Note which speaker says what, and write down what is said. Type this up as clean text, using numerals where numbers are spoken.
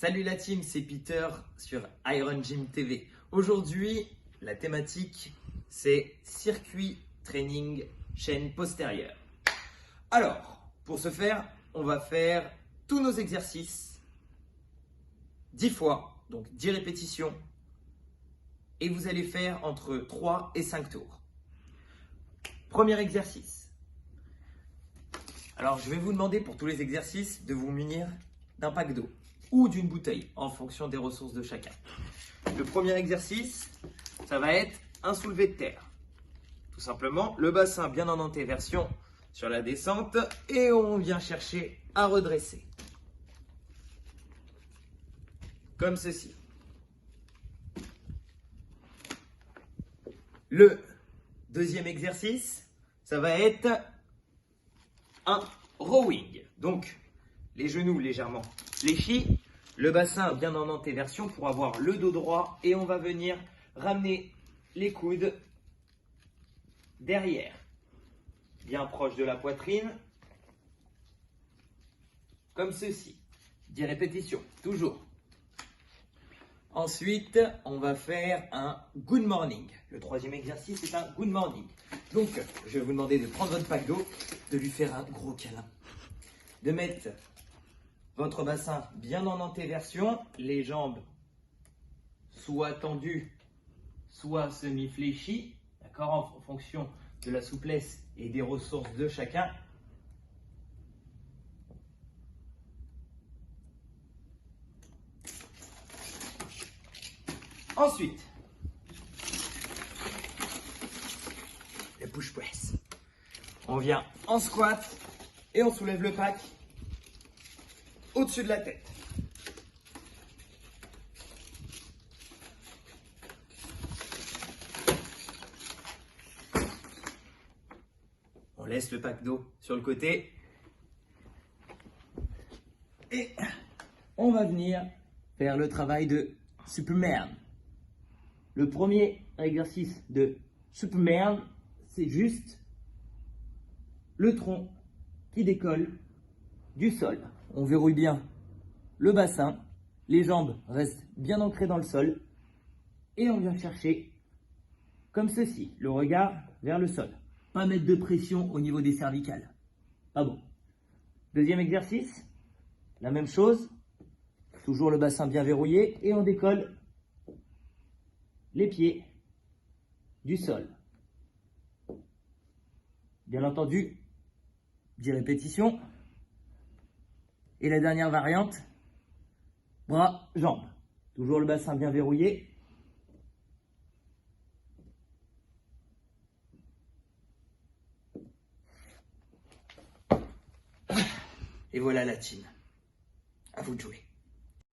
Speaker 1: Salut la team, c'est Peter sur Iron Gym TV. Aujourd'hui, la thématique, c'est circuit training chaîne postérieure. Alors, pour ce faire, on va faire tous nos exercices 10 fois, donc 10 répétitions. Et vous allez faire entre 3 et 5 tours. Premier exercice. Alors, je vais vous demander pour tous les exercices de vous munir d'un pack d'eau ou d'une bouteille en fonction des ressources de chacun. Le premier exercice, ça va être un soulevé de terre. Tout simplement, le bassin bien en antéversion sur la descente et on vient chercher à redresser. Comme ceci. Le deuxième exercice, ça va être un rowing. Donc, les genoux légèrement fléchis, le bassin bien en antéversion pour avoir le dos droit et on va venir ramener les coudes derrière, bien proche de la poitrine, comme ceci. 10 répétitions, toujours. Ensuite, on va faire un good morning. Le troisième exercice, c'est un good morning. Donc, je vais vous demander de prendre votre pack d'eau, de lui faire un gros câlin, de mettre votre bassin bien en antéversion, les jambes soit tendues, soit semi-fléchies, d'accord, en fonction de la souplesse et des ressources de chacun. Ensuite, le push press. On vient en squat et on soulève le pack au-dessus de la tête. On laisse le pack d'eau sur le côté et on va venir faire le travail de Superman. Le premier exercice de Superman, c'est juste le tronc qui décolle du sol. On verrouille bien le bassin, les jambes restent bien ancrées dans le sol et on vient chercher comme ceci, le regard vers le sol. Pas mettre de pression au niveau des cervicales. Pas bon. Deuxième exercice, la même chose, toujours le bassin bien verrouillé et on décolle les pieds du sol. Bien entendu, 10 répétitions. Et la dernière variante, bras, jambes. Toujours le bassin bien verrouillé. Et voilà la team. À vous de jouer.